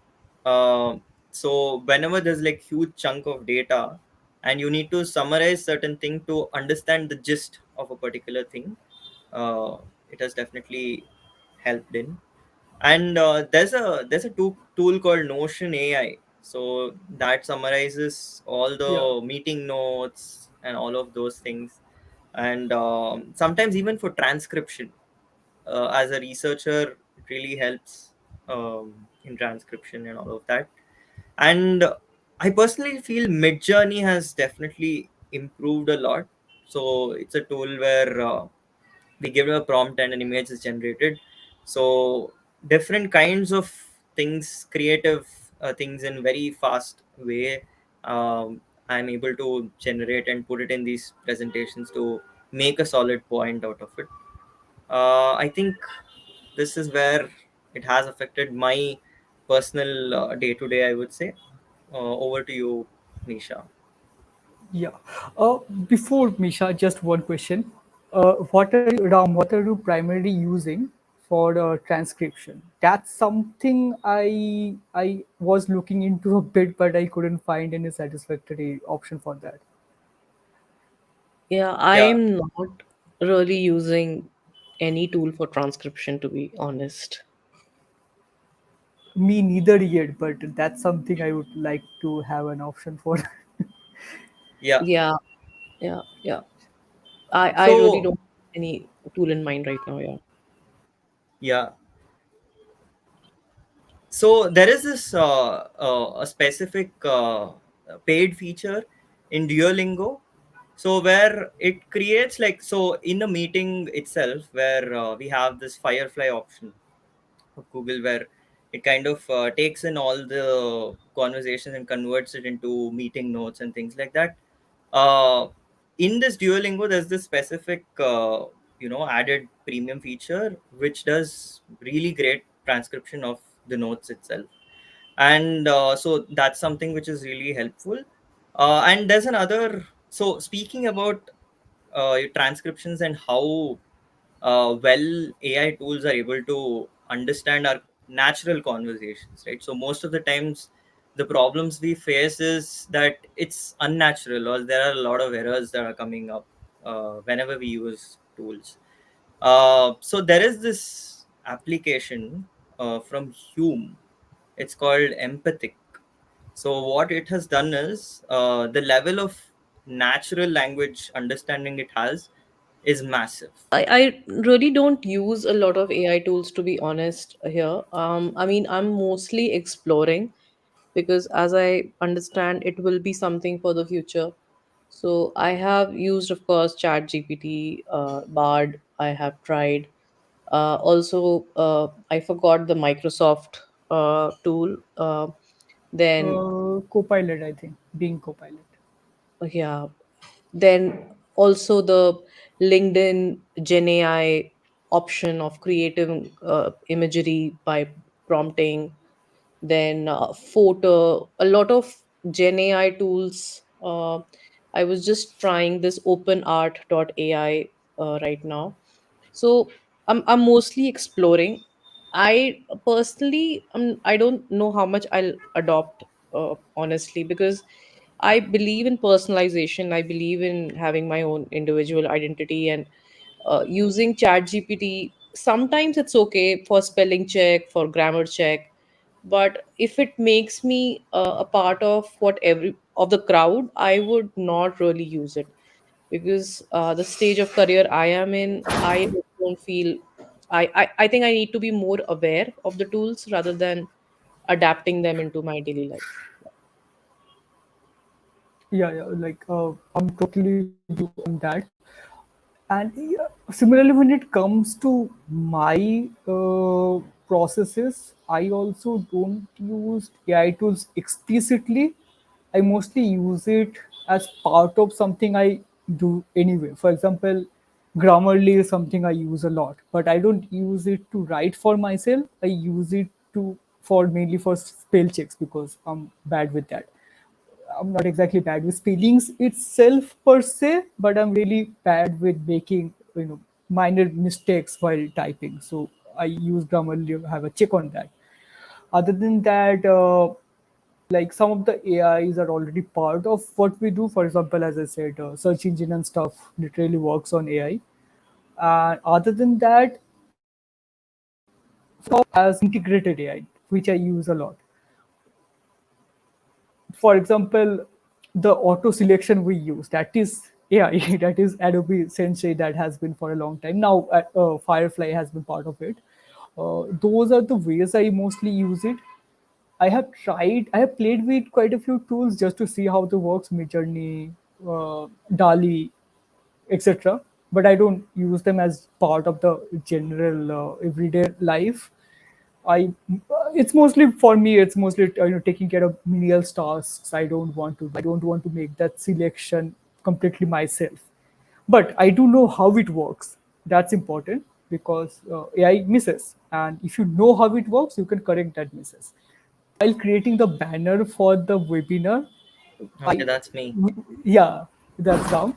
Uh, so whenever there's like huge chunk of data and you need to summarize certain thing to understand the gist of a particular thing, uh, it has definitely helped in. And there's a tool called Notion AI, so that summarizes all Yeah, the meeting notes and all of those things. And sometimes even for transcription, as a researcher, it really helps in transcription and all of that. And I personally feel Midjourney has definitely improved a lot. So it's a tool where we give a prompt and an image is generated. So different kinds of things, creative things in very fast way, I'm able to generate and put it in these presentations to make a solid point out of it. I think this is where it has affected my personal day to day, I would say. Over to you, Misha. yeah. Before Misha, just one question. What are you, Ram? What are you primarily using for transcription? That's something I was looking into a bit, but I couldn't find any satisfactory option for that. Yeah, Yeah, I'm not really using any tool for transcription, to be honest. Me neither yet, but that's something I would like to have an option for. yeah. Yeah, yeah, yeah. I really So don't have any tool in mind right now. Yeah. yeah, so there is this a specific paid feature in Duolingo, so where it creates, like, so in a meeting itself where we have this Firefly option of Google, where it kind of takes in all the conversations and converts it into meeting notes and things like that. Uh, in this Duolingo, there's this specific, added premium feature which does really great transcription of the notes itself. And so that's something which is really helpful. And there's another. So speaking about transcriptions and how well AI tools are able to understand our natural conversations, right? So most of the times the problems we face is that it's unnatural, or there are a lot of errors that are coming up whenever we use tools. So there is this application from Hume. It's called Empathic. So what it has done is, the level of natural language understanding it has is massive. I really don't use a lot of AI tools, to be honest here. I mean, I'm mostly exploring because, as I understand, it will be something for the future. So I have used, of course, ChatGPT, Bard. I have tried. Also, I forgot the Microsoft tool. Then, Copilot, I think, being Copilot. yeah, then also the LinkedIn Gen AI option of creative imagery by prompting. Then photo, a lot of Gen AI tools. I was just trying this openart.ai right now. So I'm mostly exploring. I personally, I don't know how much I'll adopt, honestly, because I believe in personalization. I believe in having my own individual identity, and using ChatGPT. Sometimes it's okay for spelling check, for grammar check, but if it makes me a part of what every of the crowd, I would not really use it, because the stage of career I am in, I don't feel. I think I need to be more aware of the tools rather than adapting them into my daily life. Yeah, yeah, like I'm totally with you on that. And yeah, similarly, when it comes to my processes, I also don't use AI tools explicitly. I mostly use it as part of something I do anyway. For example, Grammarly is something I use a lot, but I don't use it to write for myself. I use it to for mainly for spell checks because I'm bad with that. I'm not exactly bad with spellings itself per se, but I'm really bad with making minor mistakes while typing. So I use Grammarly to have a check on that. Other than that, like some of the AIs are already part of what we do. For example, as I said, search engine and stuff literally works on AI. Other than that, as integrated AI, which I use a lot. For example, the auto selection we use, that is AI, that is Adobe Sensei, that has been for a long time now. Firefly has been part of it. Those are the ways I mostly use it. I have played with quite a few tools just to see how they works, Midjourney, Dali, etc. But I don't use them as part of the general everyday life. I it's mostly for me. It's mostly taking care of menial tasks. I don't want to make that selection completely myself. But I do know how it works. That's important because AI misses, and if you know how it works, you can correct that misses. While creating the banner for the webinar, Okay, I that's me. yeah, that's Ram.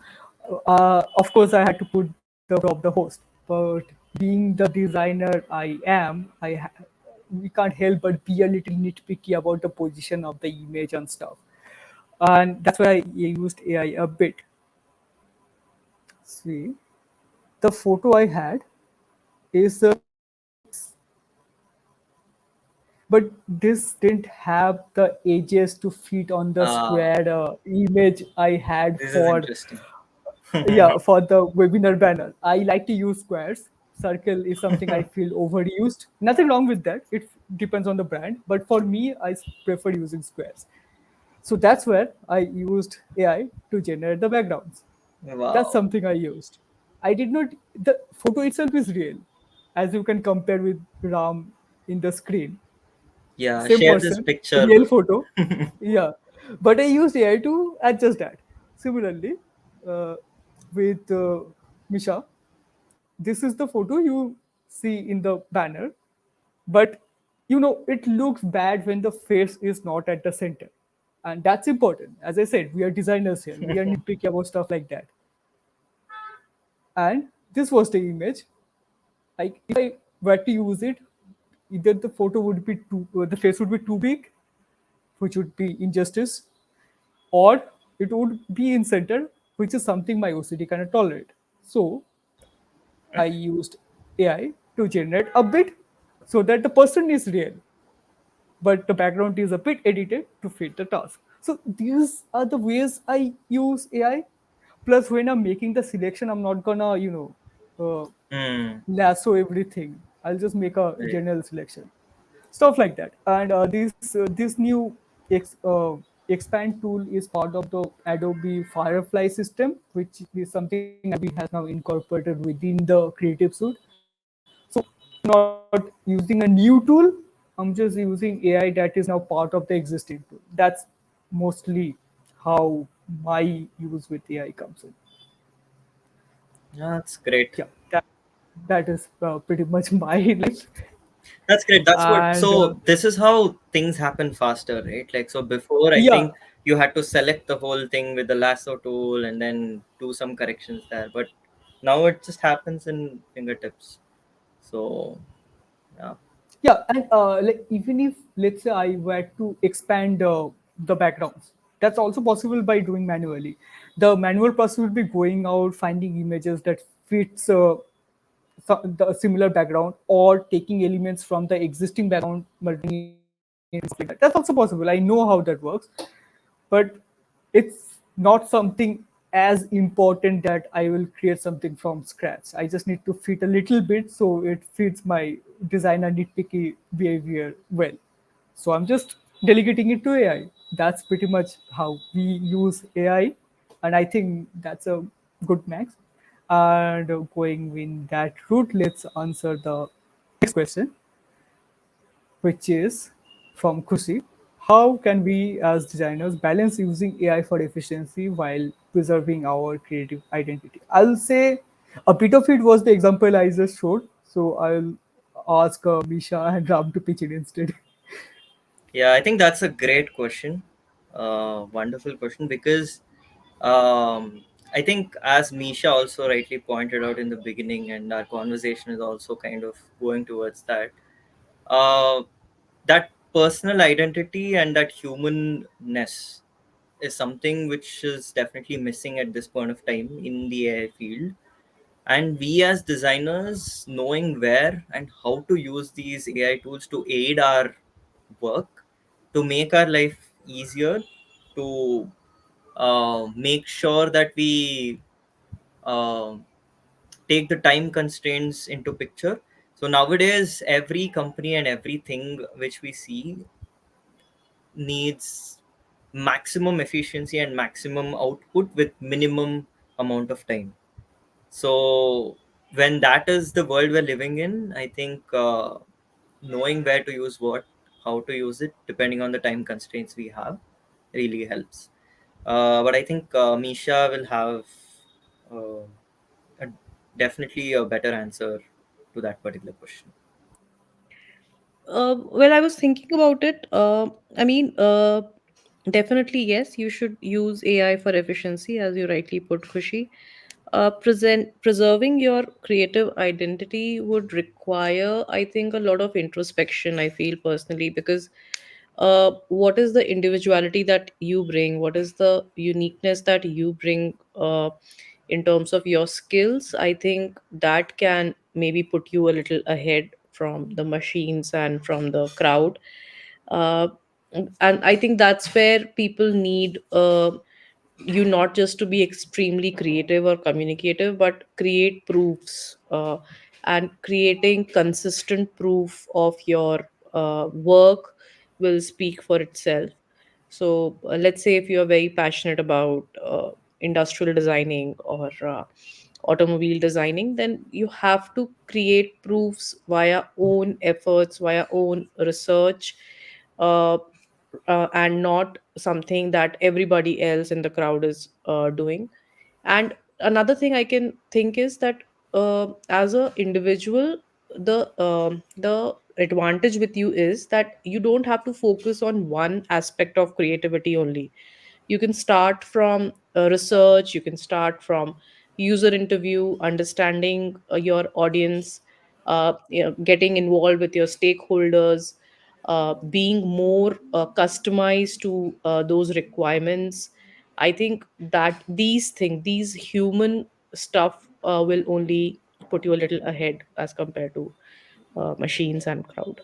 Of course, I had to put the photo of the host, but being the designer I am, we can't help but be a little nitpicky about the position of the image and stuff, and that's why I used AI a bit. See, the photo I had is but this didn't have the edges to fit on the Uh, square image I had this is for interesting. for the webinar banner. I like to use squares. Circle is something I feel overused. Nothing wrong with that. It depends on the brand, but for me, I prefer using squares. So that's where I used AI to generate the backgrounds. That's Wow. something I used. I did not. The photo itself is real, as you can compare with Ram in the screen. Yeah, Same share this person, picture. real photo. Yeah, but I used AI to adjust that. Similarly, uh, with Misha, this is the photo you see in the banner, but it looks bad when the face is not at the center, and that's important. As I said, we are designers here. We are nitpicky about stuff like that. And this was the image. Like if I were to use it, either the photo would be too, the face would be too big, which would be injustice, or it would be in center, which is something my OCD cannot tolerate. So I used AI to generate a bit so that the person is real, but the background is a bit edited to fit the task. So these are the ways I use AI. Plus, when I'm making the selection, I'm not gonna, Hmm. lasso everything. I'll just make a Right. general selection, stuff like that. And this new expand tool is part of the Adobe Firefly system, which is something Adobe has now incorporated within the Creative Suite. So not using a new tool, I'm just using AI that is now part of the existing tool. That's mostly how my use with AI comes in. Yeah, that's great. Yeah, that is pretty much my life. That's great. That's what. And So this is how things happen faster, right? Like so before, I yeah, think you had to select the whole thing with the lasso tool and then do some corrections there. But now it just happens in fingertips. So yeah. yeah, and like even if let's say I were to expand the backgrounds, that's also possible by doing manually. The manual process will be going out, finding images that fits the similar background, or taking elements from the existing background, merging it into something like that. That's also possible. I know how that works, but it's not something as important that I will create something from scratch. I just need to fit a little bit so it fits my designer nitpicky behavior well. So I'm just delegating it to AI. That's pretty much how we use AI, and I think that's a good max. And going in that route, let's answer the next question, which is from Kushi. How can we as designers balance using AI for efficiency while preserving our creative identity? I'll say a bit of it was the example I just showed. So I'll ask Misha and Ram to pitch it instead. Yeah, I think that's a great question. Wonderful question because I think as Misha also rightly pointed out in the beginning, and our conversation is also kind of going towards that. Uh, that personal identity and that humanness is something which is definitely missing at this point of time in the AI field. And we as designers, knowing where and how to use these AI tools to aid our work, to make our life easier, to make sure that we uh, take the time constraints into picture. So nowadays, every company and everything which we see needs maximum efficiency and maximum output with minimum amount of time. So when that is the world we're living in, I think knowing where to use what, how to use it, depending on the time constraints we have, really helps. But I think Misha will have uh, a, definitely a better answer to that particular question. Well, I was thinking about it. I mean, definitely, yes, you should use AI for efficiency, as you rightly put, Kushi. Preserving your creative identity would require, I think, a lot of introspection, I feel personally, because what is the individuality that you bring? What is the uniqueness that you bring in terms of your skills? I think that can maybe put you a little ahead from the machines and from the crowd. Uh, and I think that's where people need you not just to be extremely creative or communicative, but create proofs, and creating consistent proof of your work will speak for itself. So let's say if you're very passionate about industrial designing or automobile designing, then you have to create proofs via own efforts, via own research, uh, and not something that everybody else in the crowd is doing. And another thing I can think is that as a individual, the advantage with you is that you don't have to focus on one aspect of creativity only. You can start from research, you can start from user interview, understanding your audience, getting involved with your stakeholders, being more customized to those requirements. I think that these human stuff will only put you a little ahead as compared to machines and crowd.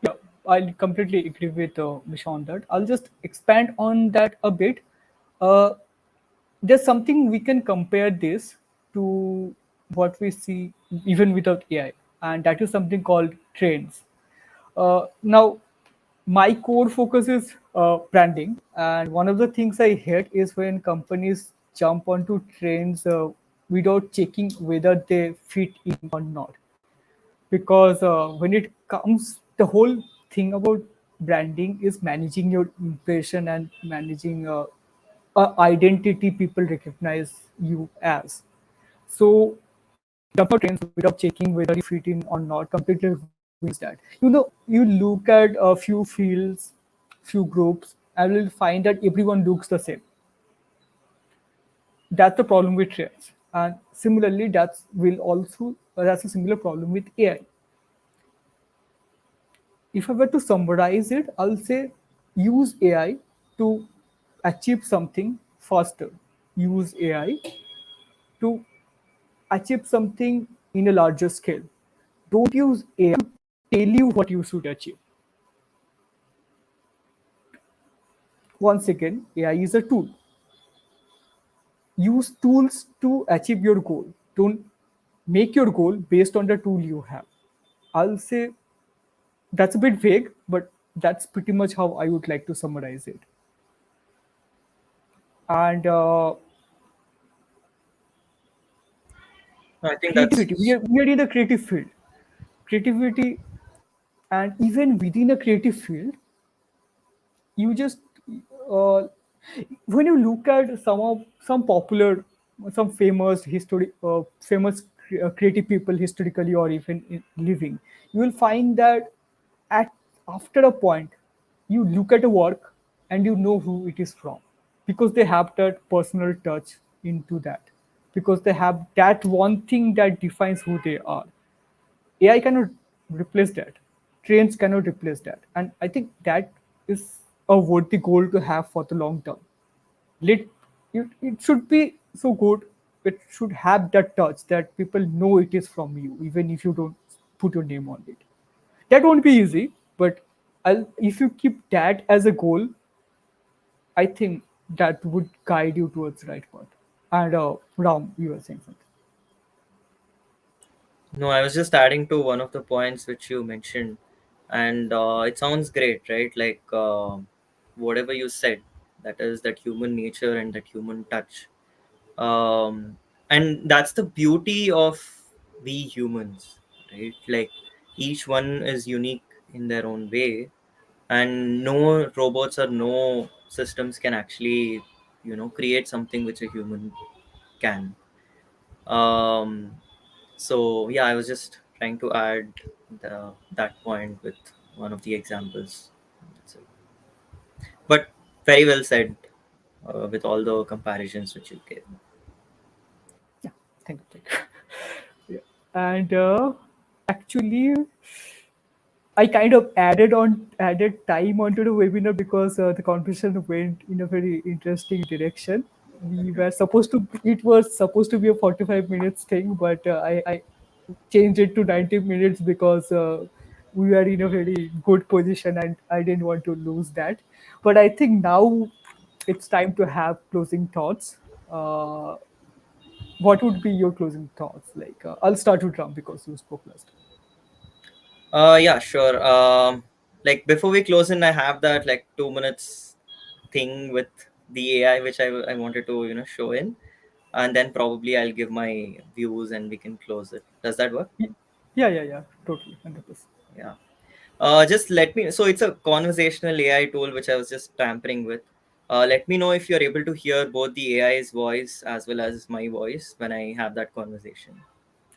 Yeah, I completely agree with Misha on that. I'll just expand on that a bit. Uh, there's something we can compare this to what we see even without AI, and that is something called trends. Now, my core focus is branding, and one of the things I hate is when companies jump onto trends without checking whether they fit in or not. Because when it comes, the whole thing about branding is managing your impression and managing a identity people recognize you as. So jump on trends without checking whether you fit in or not completely ruins that. You look at a few fields, few groups, and you'll find that everyone looks the same. That's the problem with trends. And similarly, that's a similar problem with AI. If I were to summarize it, I'll say use AI to achieve something faster. Use AI to achieve something in a larger scale. Don't use AI to tell you what you should achieve. Once again, AI is a tool. Use tools to achieve your goal. Don't make your goal based on the tool you have. I'll say that's a bit vague, but that's pretty much how I would like to summarize it. And I think creativity, that's we are in the creative field. Creativity, and even within a creative field, you just uh, when you look at some popular, some famous creative people historically or even in living, you will find that at after a point you look at a work and you know who it is from, because they have that personal touch into that, because they have that one thing that defines who they are. AI cannot replace that. Trains cannot replace that. And I think that is a worthy goal to have for the long term. Let it should be so good. It should have that touch that people know it is from you, even if you don't put your name on it. That won't be easy, but if you keep that as a goal, I think that would guide you towards the right path. And Ram, you were saying something. No, I was just adding to one of the points which you mentioned, and it sounds great, right? Like whatever you said, that is that human nature and that human touch, and that's the beauty of we humans, right? Like each one is unique in their own way, and no robots or no systems can actually, create something which a human can. Um, so yeah, I was just trying to add that point with one of the examples. That's it. But very well said with all the comparisons which you gave. Yeah, thank you. Thank you. Yeah. And actually, I kind of added time onto the webinar because the conversation went in a very interesting direction. It was supposed to be a 45 minutes thing, but I changed it to 90 minutes because we were in a very good position and I didn't want to lose that. But I think now it's time to have closing thoughts. What would be your closing thoughts? Like, I'll start with Ram because you spoke last. Yeah, sure. Like before we close in, I have that like 2 minutes thing with the AI which I wanted to show in, and then probably I'll give my views and we can close it. Does that work? Yeah, yeah, yeah, totally, 100%. Yeah. Just let me. So it's a conversational AI tool which I was just tampering with. Let me know if you're able to hear both the AI's voice as well as my voice when I have that conversation.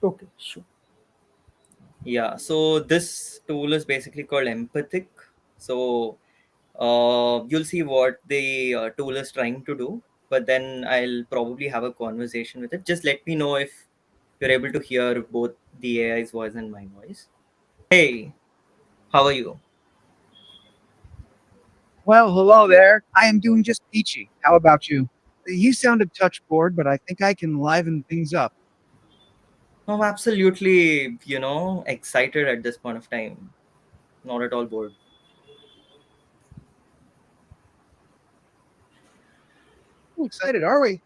Okay, sure. Yeah. So this tool is basically called Empathic. So you'll see what the tool is trying to do, but then I'll probably have a conversation with it. Just let me know if you're able to hear both the AI's voice and my voice. Hey, how are you? Well, hello there. I am doing just peachy. How about you? You sound a touch bored, but I think I can liven things up. I'm absolutely, excited at this point of time. Not at all bored. Ooh, excited, are we?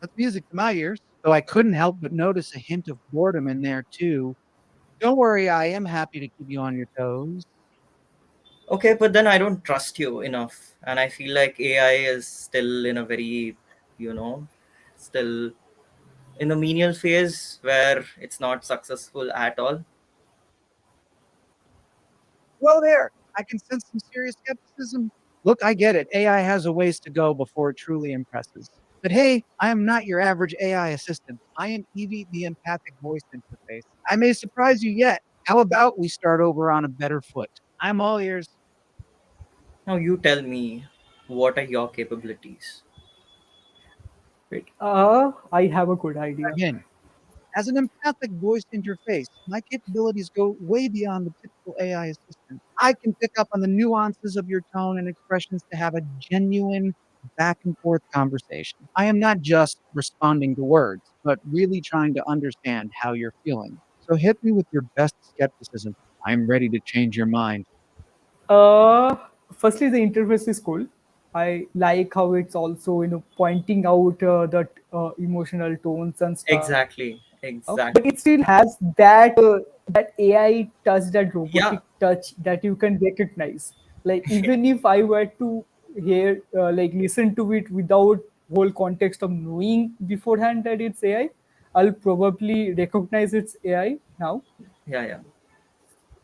That's music to my ears. Though I couldn't help but notice a hint of boredom in there, too. Don't worry, I am happy to keep you on your toes. Okay, but then I don't trust you enough. And I feel like AI is still in a very, you know, still in the menial phase where it's not successful at all. Well, there. I can sense some serious skepticism. Look, I get it. AI has a ways to go before it truly impresses. But hey, I am not your average AI assistant. I am Evie, the empathic voice interface. I may surprise you yet. How about we start over on a better foot? I'm all ears. Now you tell me, what are your capabilities? Wait, I have a good idea. Again, as an empathic voice interface, my capabilities go way beyond the typical AI assistant. I can pick up on the nuances of your tone and expressions to have a genuine back and forth conversation. I am not just responding to words, but really trying to understand how you're feeling. So hit me with your best skepticism. I'm ready to change your mind. Uh, Firstly, the interface is cool. I like how it's also pointing out that emotional tones and stuff. Exactly, But exactly. it still has that AI touch, that Yeah, robotic touch that you can recognize. Like even if I were to listen to it without whole context of knowing beforehand that it's AI, I'll probably recognize it's AI now. yeah, yeah.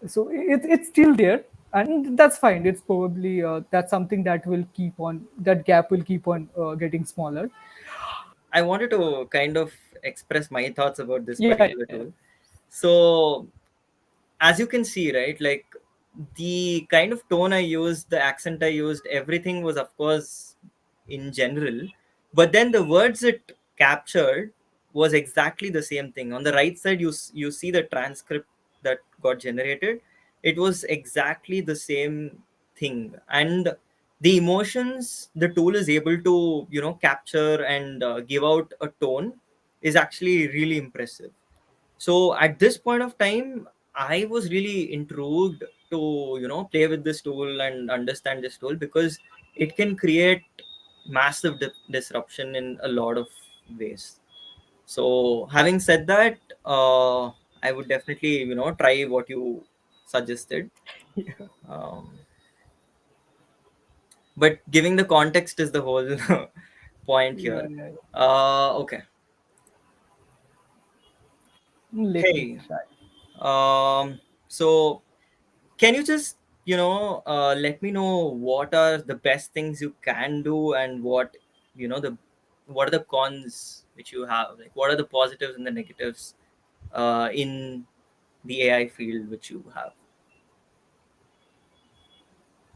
So it's still there, and that's fine. It's probably that's something that will keep on, that gap will keep on getting smaller. I wanted to kind of express my thoughts about this Yeah, particular tool. So, as you can see, right, like the kind of tone I used, the accent I used, everything was, of course, in general. But then the words it captured was exactly the same thing. On the right side, you see the transcript that got generated. It was exactly the same thing, and the emotions the tool is able to capture and give out a tone is actually really impressive. So at this point of time, I was really intrigued to play with this tool and understand this tool, because it can create massive disruption in a lot of ways. So having said that, I would definitely try what you suggested. um, but giving the context is the whole point yeah, here. yeah. Okay. Let me Hey, try. so can you just let me know what are the best things you can do, and the what are the cons which you have, like what are the positives and the negatives in the AI field which you have?